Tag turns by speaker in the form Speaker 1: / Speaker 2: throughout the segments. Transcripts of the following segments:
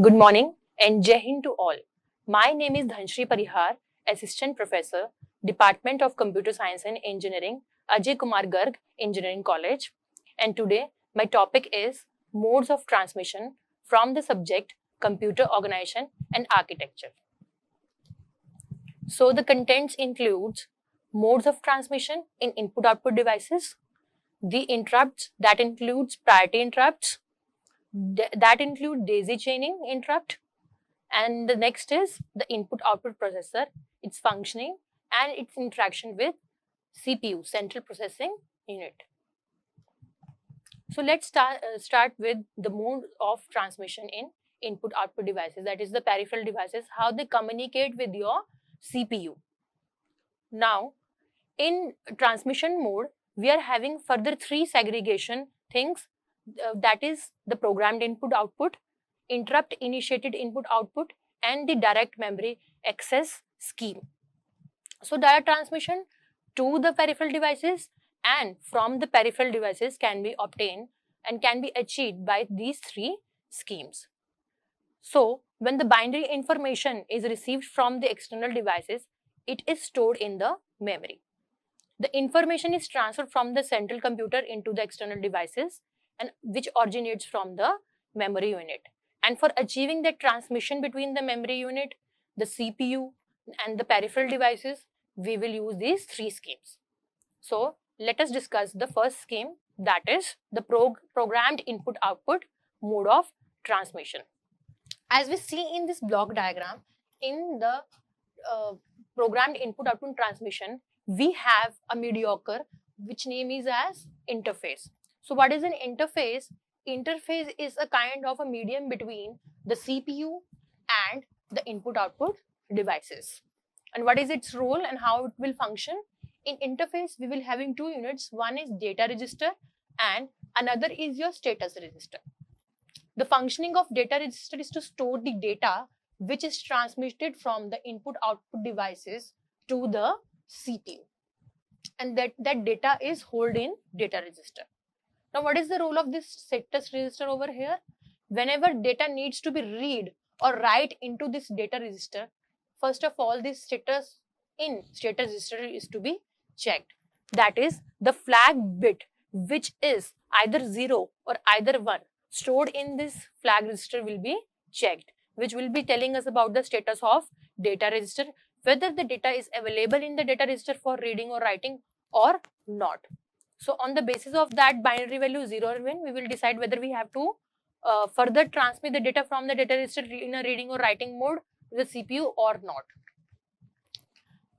Speaker 1: Good morning and Jai Hind to all. My name is Dhanshri Parihar, Assistant Professor, Department of Computer Science and Engineering, Ajay Kumar Garg, Engineering College. And today my topic is modes of transmission from the subject Computer Organization and Architecture. So the contents includes modes of transmission in input-output devices, the interrupts that includes priority interrupts, that include daisy chaining interrupt, and the next is the input output processor, its functioning and its interaction with CPU, central processing unit. So let's start with the mode of transmission in input output devices, that is the peripheral devices, how they communicate with your CPU. Now in transmission mode we are having further three segregation things, that is the programmed input output, interrupt initiated input output, and the direct memory access scheme. So data transmission to the peripheral devices and from the peripheral devices can be obtained and can be achieved by these three schemes. So when the binary information is received from the external devices, it is stored in the memory. The information is transferred from the central computer into the external devices, and which originates from the memory unit. And for achieving that transmission between the memory unit, the CPU, and the peripheral devices, we will use these three schemes. So let us discuss the first scheme, that is the programmed input-output mode of transmission. As we see in this block diagram, in the programmed input-output transmission, we have a mediator which name is as interface. So what is an interface? Interface is a kind of a medium between the CPU and the input-output devices. And what is its role and how it will function? In interface, we will having two units. One is data register and another is your status register. The functioning of data register is to store the data which is transmitted from the input-output devices to the CPU. And that data is held in data register. Now, what is the role of this status register over here? Whenever data needs to be read or write into this data register, first of all, this status in status register is to be checked. That is the flag bit, which is either 0 or either 1, stored in this flag register will be checked, which will be telling us about the status of data register, whether the data is available in the data register for reading or writing or not. So on the basis of that binary value 0 or 1, we will decide whether we have to further transmit the data from the data register in a reading or writing mode to the CPU or not.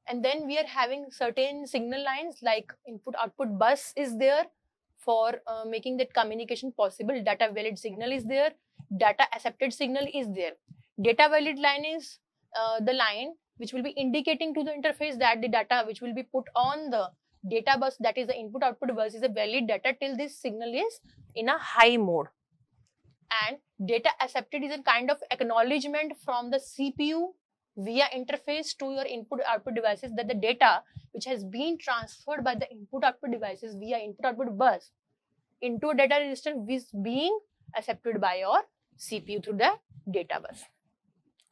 Speaker 1: And then we are having certain signal lines like input output bus is there for making that communication possible. Data valid signal is there, data accepted signal is there. Data valid line is the line which will be indicating to the interface that the data which will be put on the data bus, that is the input output bus, is a valid data till this signal is in a high mode. And data accepted is a kind of acknowledgement from the CPU via interface to your input output devices that the data which has been transferred by the input output devices via input output bus into a data register is being accepted by your CPU through the data bus.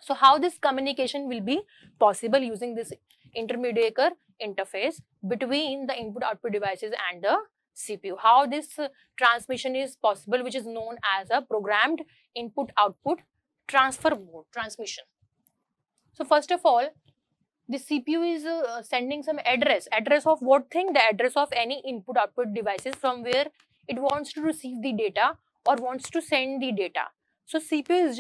Speaker 1: So how this communication will be possible using this intermediate interface between the input output devices and the CPU? How this transmission is possible, which is known as a programmed input output transfer mode transmission. So first of all, the CPU is sending some address of what thing? The address of any input output devices from where it wants to receive the data or wants to send the data. So CPU is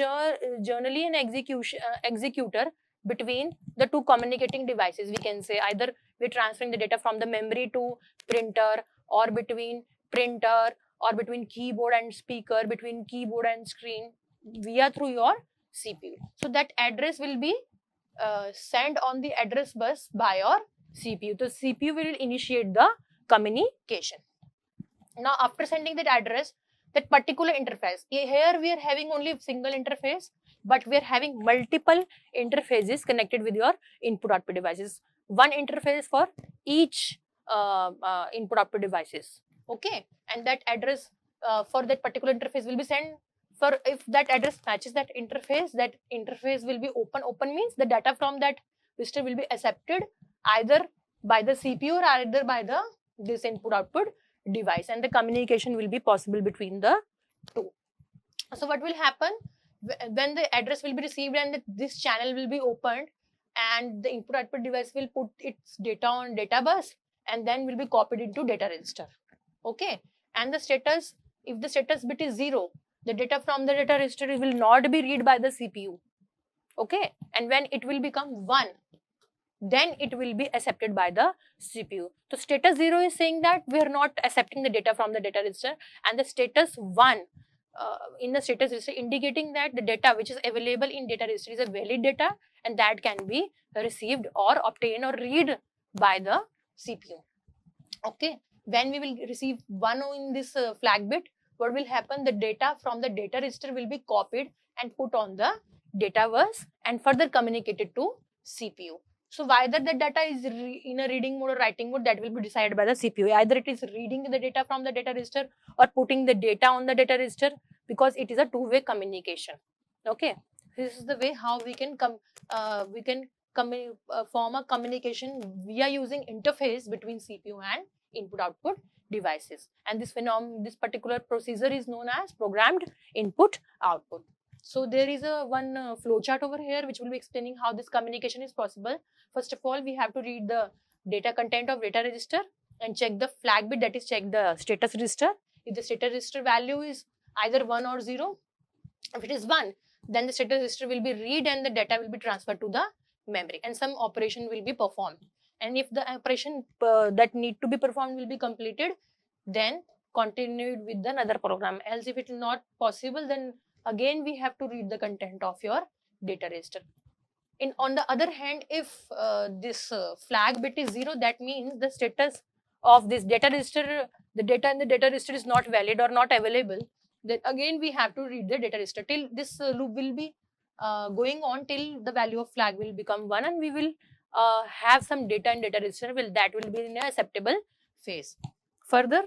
Speaker 1: generally an executor between the two communicating devices. We can say either we're transferring the data from the memory to printer, or between printer, or between keyboard and speaker, between keyboard and screen, via through your CPU. So that address will be sent on the address bus by your CPU. The CPU will initiate the communication. Now after sending that address, that particular interface, here we are having only single interface, but we are having multiple interfaces connected with your input output devices. One interface for each input output devices. Okay, and that address for that particular interface will be sent For if that address matches that interface will be open. Open means the data from that register will be accepted either by the CPU or either by the this input output device, and the communication will be possible between the two. So what will happen when the address will be received and this channel will be opened, and the input output device will put its data on data bus and then will be copied into data register. Okay, and the status, if the status bit is 0, the data from the data register will not be read by the CPU. Okay, and when it will become 1, then it will be accepted by the CPU. So status 0 is saying that we are not accepting the data from the data register, and the status 1 in the status register indicating that the data which is available in data register is a valid data and that can be received or obtained or read by the CPU. Okay, when we will receive 1 in this flag bit, what will happen? The data from the data register will be copied and put on the data bus and further communicated to CPU. So whether the data is in a reading mode or writing mode, that will be decided by the CPU. Either it is reading the data from the data register or putting the data on the data register, because it is a two-way communication. Okay, this is the way how we can form a communication via using interface between CPU and input output devices. And this particular procedure is known as programmed input output. So there is a one flowchart over here which will be explaining how this communication is possible. First of all, we have to read the data content of data register and check the flag bit, that is check the status register. If the status register value is either 1 or 0, if it is 1, then the status register will be read and the data will be transferred to the memory and some operation will be performed. And if the operation that need to be performed will be completed, then continued with another program. Else if it is not possible, then again we have to read the content of your data register. On the other hand, if this flag bit is 0, that means the status of this data register, the data in the data register is not valid or not available. Then again we have to read the data register till this loop will be going on till the value of flag will become 1, and we will have some data in data register that will be in a acceptable phase. Further,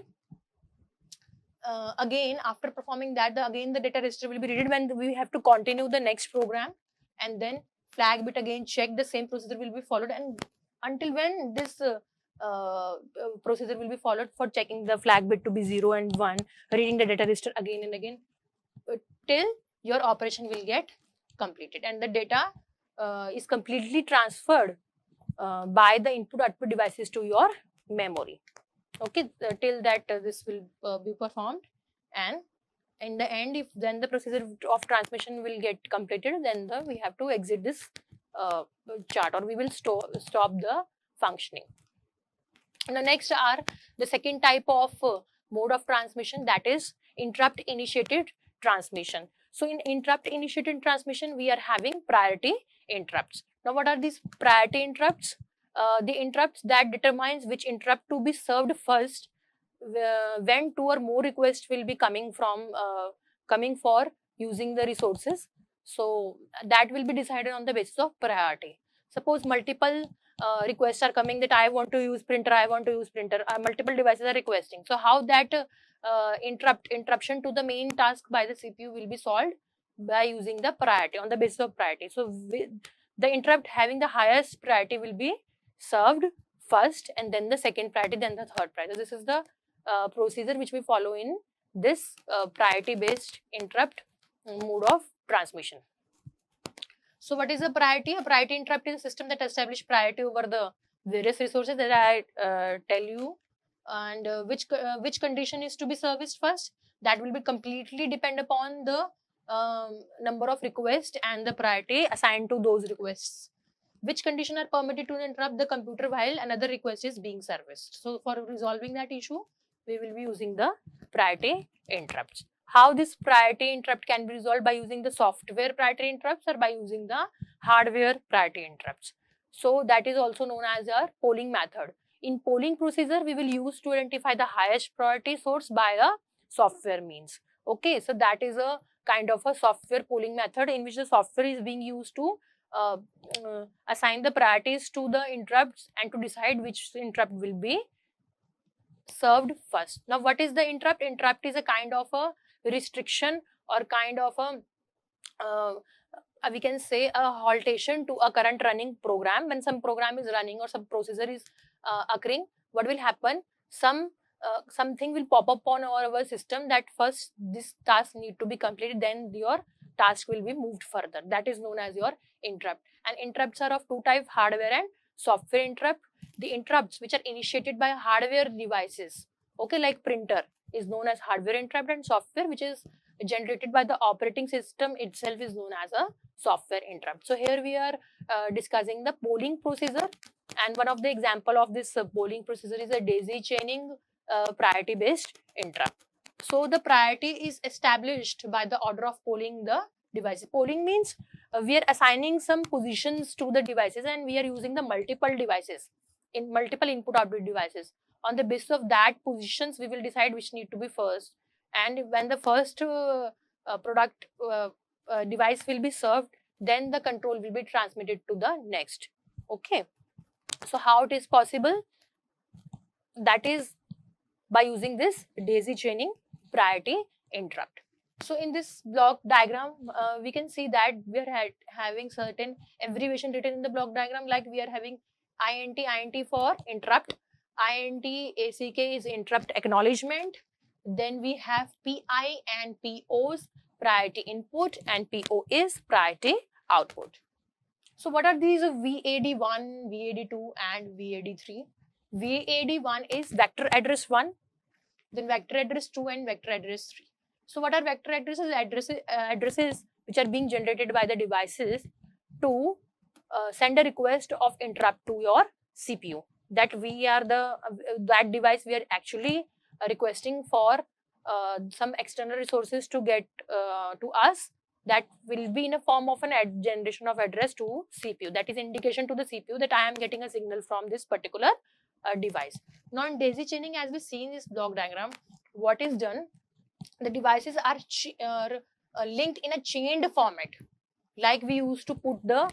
Speaker 1: again after performing that, again the data register will be read when we have to continue the next program, and then flag bit again check, the same procedure will be followed, and until when this procedure will be followed for checking the flag bit to be 0 and 1, reading the data register again and again till your operation will get completed and the data is completely transferred by the input output devices to your memory. Okay, till that this will be performed, and in the end, if then the procedure of transmission will get completed, then we have to exit this chart, or we will stop the functioning. And the next are the second type of mode of transmission, that is interrupt initiated transmission. So in interrupt initiated transmission, we are having priority interrupts. Now what are these priority interrupts? The interrupts that determines which interrupt to be served first when 2 or more requests will be coming for using the resources. So that will be decided on the basis of priority. Suppose multiple requests are coming that I want to use printer, multiple devices are requesting. So how that interruption to the main task by the CPU will be solved? By using the priority, on the basis of priority. So the interrupt having the highest priority will be served first, and then the second priority, then the third priority. So this is the procedure which we follow in this priority based interrupt mode of transmission. So what is a priority? A priority interrupt is a system that establishes priority over the various resources that I tell you, and which condition is to be serviced first. That will be completely depend upon the number of requests and the priority assigned to those requests. Which condition are permitted to interrupt the computer while another request is being serviced. So for resolving that issue, we will be using the priority interrupts. How this priority interrupt can be resolved? By using the software priority interrupts or by using the hardware priority interrupts. So that is also known as our polling method. In polling procedure, we will use to identify the highest priority source by a software means. Okay, so that is a kind of a software polling method in which the software is being used to assign the priorities to the interrupts and to decide which interrupt will be served first. Now what is the interrupt? Interrupt is a kind of a restriction or kind of a we can say a haltation to a current running program. When some program is running or some procedure is occurring, what will happen? Something will pop up on our system that first this task need to be completed, then your task will be moved further. That is known as your interrupt. And interrupts are of two types, hardware and software interrupt. The interrupts which are initiated by hardware devices, okay, like printer, is known as hardware interrupt, and software which is generated by the operating system itself is known as a software interrupt. So here we are discussing the polling procedure, and one of the example of this polling procedure is a daisy chaining priority based interrupt. So the priority is established by the order of polling the devices. Polling means we are assigning some positions to the devices, and we are using the multiple devices in multiple input output devices. On the basis of that positions, we will decide which need to be first. And when the first product device will be served, then the control will be transmitted to the next. Okay. So how it is possible? That is by using this daisy chaining priority interrupt. So in this block diagram, we can see that we are having certain abbreviation written in the block diagram, like we are having INT for interrupt, INT ACK is interrupt acknowledgement. Then we have PI and POs, priority input, and PO is priority output. So what are these VAD1, VAD2 and VAD3? VAD1 is vector address 1, then vector address 2 and vector address 3. So what are vector addresses? Addresses which are being generated by the devices to send a request of interrupt to your CPU. That we are that device we are actually requesting for some external resources to get to us, that will be in a form of an generation of address to CPU. That is indication to the CPU that I am getting a signal from this particular device. Now in daisy chaining, as we see in this block diagram, what is done? The devices are linked in a chained format, like we used to put the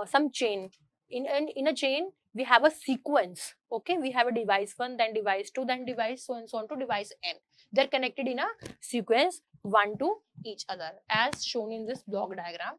Speaker 1: some chain in a chain. We have a sequence. Okay, we have a device 1, then device 2, then device so and so on to device n. They're connected in a sequence one to each other, as shown in this block diagram.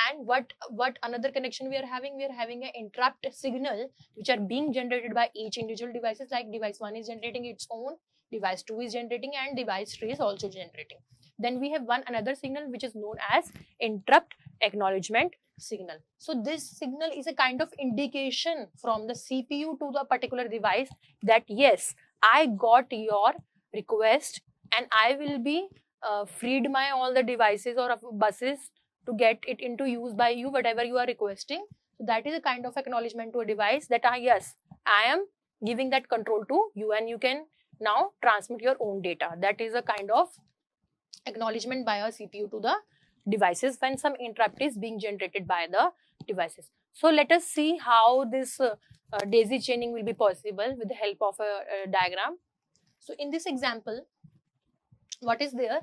Speaker 1: And what another connection we are having? We are having an interrupt signal which are being generated by each individual devices, like device 1 is generating its own, device 2 is generating, and device 3 is also generating. Then we have another signal which is known as interrupt acknowledgement signal. So this signal is a kind of indication from the CPU to the particular device that yes, I got your request and I will be freed my all the devices or buses to get it into use by you, whatever you are requesting. So that is a kind of acknowledgement to a device that yes, I am giving that control to you and you can now transmit your own data. That is a kind of acknowledgement by a CPU to the devices when some interrupt is being generated by the devices. So let us see how this daisy chaining will be possible with the help of a diagram. So in this example, what is there?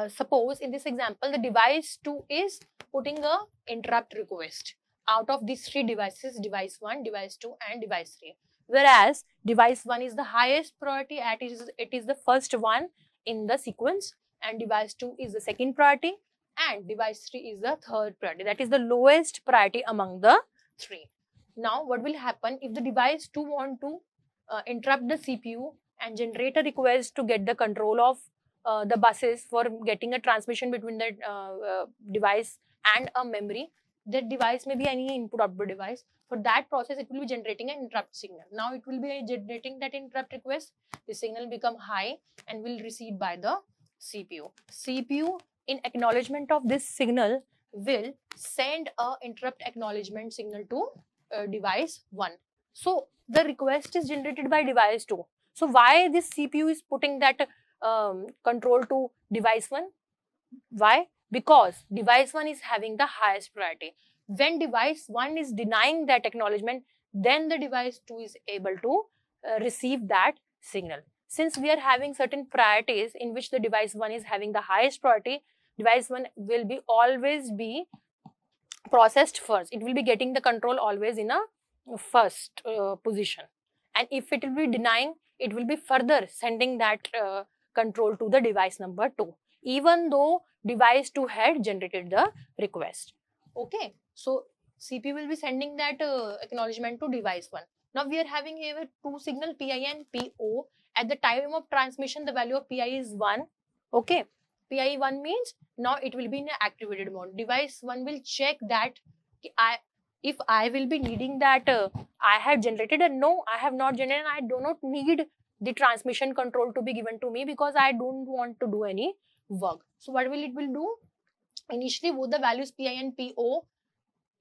Speaker 1: Suppose in this example, the device 2 is putting a interrupt request out of these 3 devices, device 1, device 2 and device 3. Whereas device 1 is the highest priority, it is the first one in the sequence, and device 2 is the second priority, and device 3 is the third priority. That is the lowest priority among the 3. Now what will happen if the device 2 want to interrupt the CPU and generate a request to get the control of the buses for getting a transmission between the device and a memory? That device may be any input output device. For that process, it will be generating an interrupt signal. Now it will be generating that interrupt request. The signal become high and will receive by the CPU. CPU, in acknowledgement of this signal, will send a interrupt acknowledgement signal to device 1. So the request is generated by device 2. So why this CPU is putting that control to device 1? Why? Because device 1 is having the highest priority. When device 1 is denying that acknowledgement, then the device 2 is able to receive that signal. Since we are having certain priorities in which the device 1 is having the highest priority, device 1 will be always be processed first. It will be getting the control always in a first position. And if it will be denying, it will be further sending that control to the device number 2. Even though device 2 had generated the request. Okay, so CPU will be sending that acknowledgement to device 1. Now we are having here two signal PI and PO. At the time of transmission, the value of PI is 1. Okay, PI 1 means now it will be in activated mode. Device 1 will check that if I will be needing that I have generated, and no, I have not generated. I do not need the transmission control to be given to me because I don't want to do any work. So what will it will do? Initially, both the values PI and PO,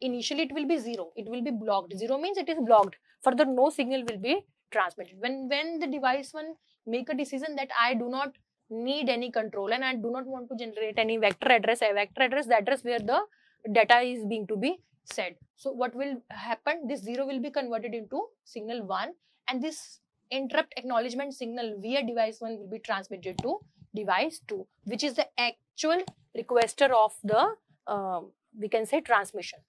Speaker 1: initially it will be 0. It will be blocked. 0 means it is blocked. Further, no signal will be transmitted. When the device 1 make a decision that I do not need any control and I do not want to generate any vector address, the address where the data is being to be set. So what will happen? This 0 will be converted into signal 1, and this interrupt acknowledgement signal via device 1 will be transmitted to device 2, which is the actual requester of the we can say transmission.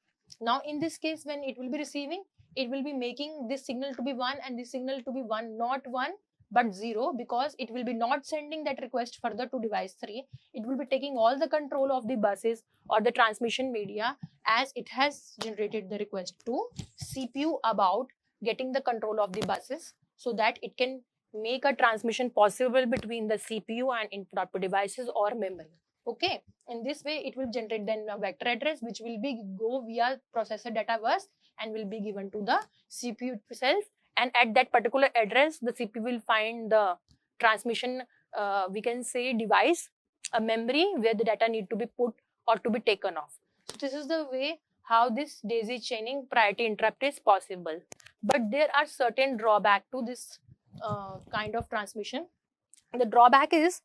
Speaker 1: Now in this case, when it will be receiving, it will be making this signal to be 1 and this signal to be 1, not 1 but 0, because it will be not sending that request further to device 3. It will be taking all the control of the buses or the transmission media, as it has generated the request to CPU about getting the control of the buses, so that it can make a transmission possible between the CPU and input output devices or memory. Okay, in this way it will generate then a vector address which will be go via processor data bus and will be given to the CPU itself, and at that particular address the CPU will find the transmission we can say device, a memory where the data need to be put or to be taken off. So this is the way how this daisy chaining priority interrupt is possible. But there are certain drawback to this kind of transmission. The drawback is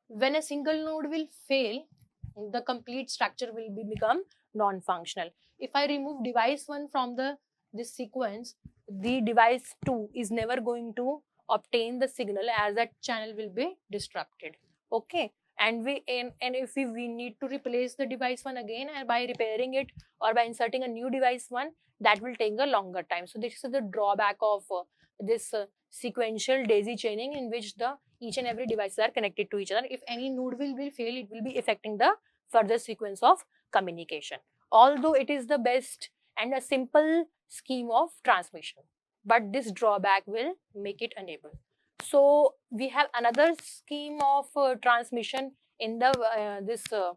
Speaker 1: when a single node will fail, the complete structure will become non-functional. If I remove device 1 from this sequence, the device 2 is never going to obtain the signal, as that channel will be disrupted. Okay, and if we need to replace the device 1 again, and by repairing it or by inserting a new device 1, that will take a longer time. So this is the drawback of this sequential daisy chaining, in which each and every devices are connected to each other. If any node will fail, it will be affecting the further sequence of communication. Although it is the best and a simple scheme of transmission, but this drawback will make it unable. So we have another scheme of transmission in the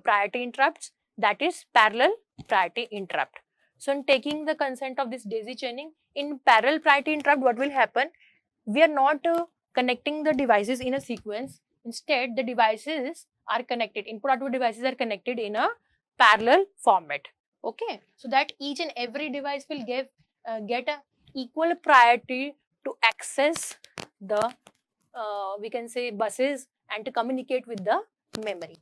Speaker 1: priority interrupts, that is parallel priority interrupt. So in taking the consent of this daisy chaining, in parallel priority interrupt, what will happen? We are not connecting the devices in a sequence. Instead, the devices are connected, input output devices are connected in a parallel format. Okay, so that each and every device will get a equal priority to access the we can say buses and to communicate with the memory.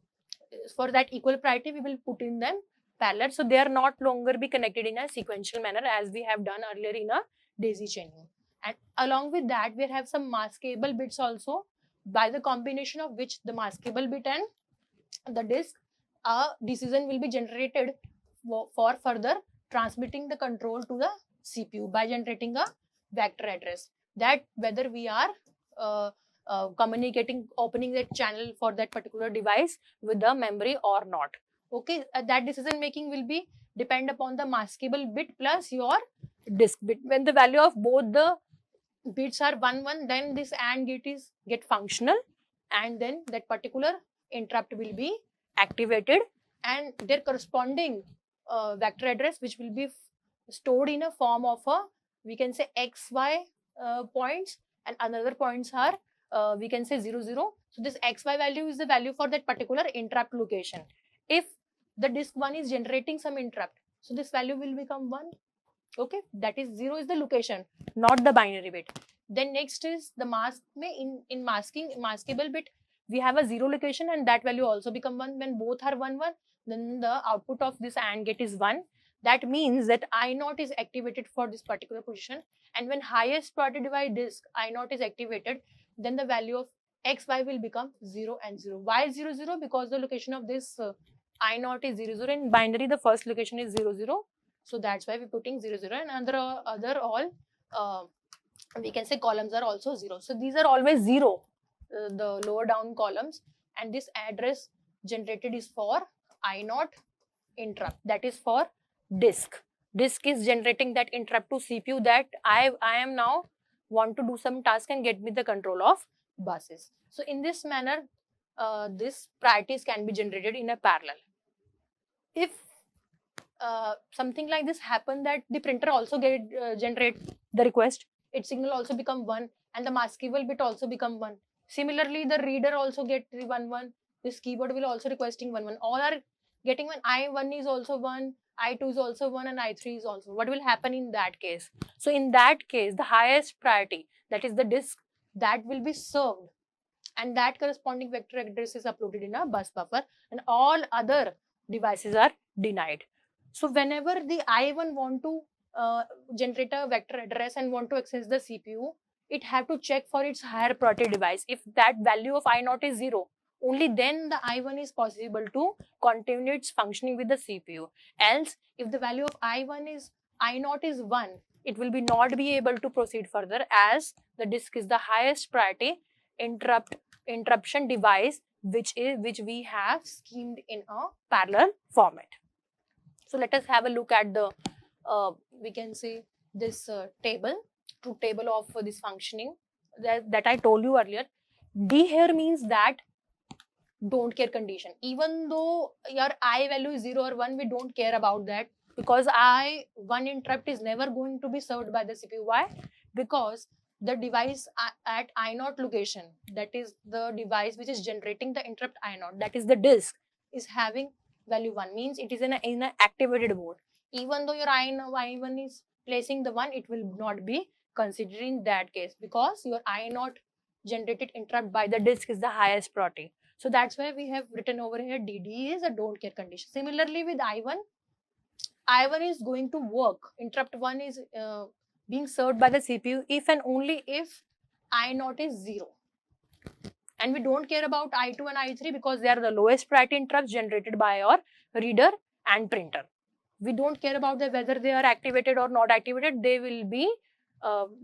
Speaker 1: For that equal priority, we will put in them parallel, so they are not longer be connected in a sequential manner as we have done earlier in a daisy chaining. And along with that, we have some maskable bits also, by the combination of which the maskable bit and the disk, a decision will be generated for further transmitting the control to the CPU by generating a vector address, that whether we are communicating, opening that channel for that particular device with the memory or not. Okay, that decision making will be depend upon the maskable bit plus your disk bit. When the value of both the bits are 1 1, then this AND gate get functional, and then that particular interrupt will be activated, and their corresponding vector address, which will be stored in a form of a, we can say, XY points, and another points are we can say 0 0. So this XY value is the value for that particular interrupt location. If the disk 1 is generating some interrupt, so this value will become 1. Okay, that is 0 is the location, not the binary bit. Then next is the mask. In masking, maskable bit, we have a 0 location, and that value also become 1. When both are 1 1, then the output of this AND gate is 1. That means that I0 is activated for this particular position, and when highest priority device disk I0 is activated, then the value of XY will become 0 and 0. Why 0 0? Because the location of this I0 is 0 0. In binary, the first location is 0 0. So that's why we're putting 0 0, and other all we can say columns are also 0. So these are always 0, the lower down columns, and this address generated is for I0 interrupt, that is for disk. Disk is generating that interrupt to CPU that I am now want to do some task and get me the control of buses. So in this manner, this priorities can be generated in a parallel. If something like this happen, that the printer also generate the request, its signal also become 1, and the maskable bit also become 1. Similarly, the reader also get 1 1. This keyboard will also requesting 1 1. All are getting 1. I1 is also 1, I2 is also 1, and I3 is also. What will happen in that case? So in that case, the highest priority, that is the disk, that will be served, and that corresponding vector address is uploaded in a bus buffer, and all other devices are denied. So whenever the I1 want to generate a vector address and want to access the CPU, it have to check for its higher priority device. If that value of I0 is 0, only then the I1 is possible to continue its functioning with the CPU. Else, if the value of I0 is 1, it will be not be able to proceed further, as the disk is the highest priority interruption device which we have schemed in a parallel format. So let us have a look at the we can say this truth table of this functioning that I told you earlier. D here means that don't care condition. Even though your I value is 0 or 1, we don't care about that, because I1 interrupt is never going to be served by the CPU. Why? Because the device at I0 location, that is the device which is generating the interrupt I0, that is the disk, is having value 1, means it is in an activated mode. Even though your I1 is placing the 1, it will not be considered in that case, because your I0 generated interrupt by the disk is the highest priority. So that's why we have written over here DD is a don't care condition. Similarly with I1 is going to work. Interrupt 1 is being served by the CPU if and only if I0 is 0. And we don't care about I2 and I3 because they are the lowest priority interrupts generated by your reader and printer. We don't care about whether they are activated or not activated. They will be,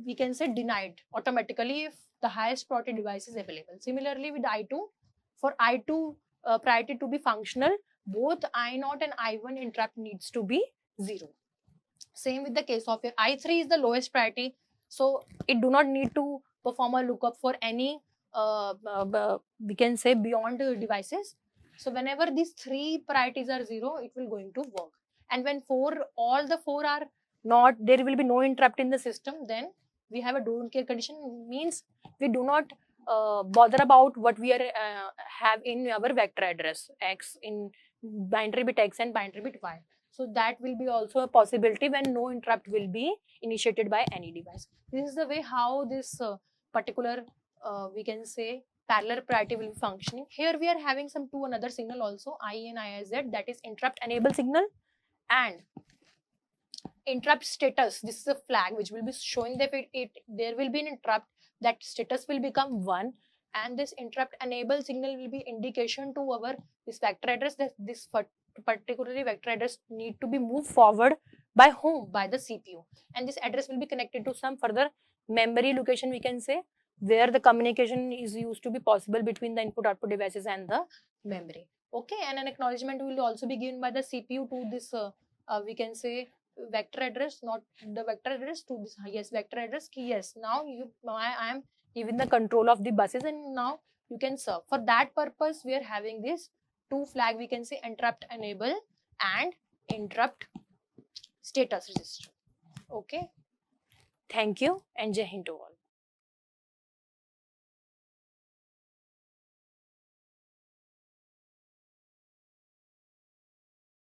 Speaker 1: we can say, denied automatically if the highest priority device is available. Similarly with I2, for I2 priority to be functional, both I0 and I1 interrupt needs to be 0. Same with the case of your I3 is the lowest priority, so it do not need to perform a lookup for any we can say beyond devices. So whenever these 3 priorities are 0, it will going to work. And when all the 4 are not, there will be no interrupt in the system, then we have a don't care condition, means we do not bother about what we are have in our vector address X, in binary bit X and binary bit Y. So that will be also a possibility when no interrupt will be initiated by any device. This is the way how this particular we can say parallel priority will be functioning. Here we are having some another signal also, I and IZ, that is interrupt enable signal and interrupt status. This is a flag which will be showing that there will be an interrupt, that status will become 1, and this interrupt enable signal will be indication to our this vector address that this particularly vector address need to be moved forward by whom? By the CPU, and this address will be connected to some further memory location, we can say, where the communication is used to be possible between the input output devices and the memory. Okay, and an acknowledgement will also be given by the CPU to this we can say vector address, not the vector address, to this yes vector address key. Yes, now I am given the control of the buses and now you can serve. For that purpose, we are having this 2 flag, we can say interrupt enable and interrupt status register. Okay, thank you and Jai Hind to all.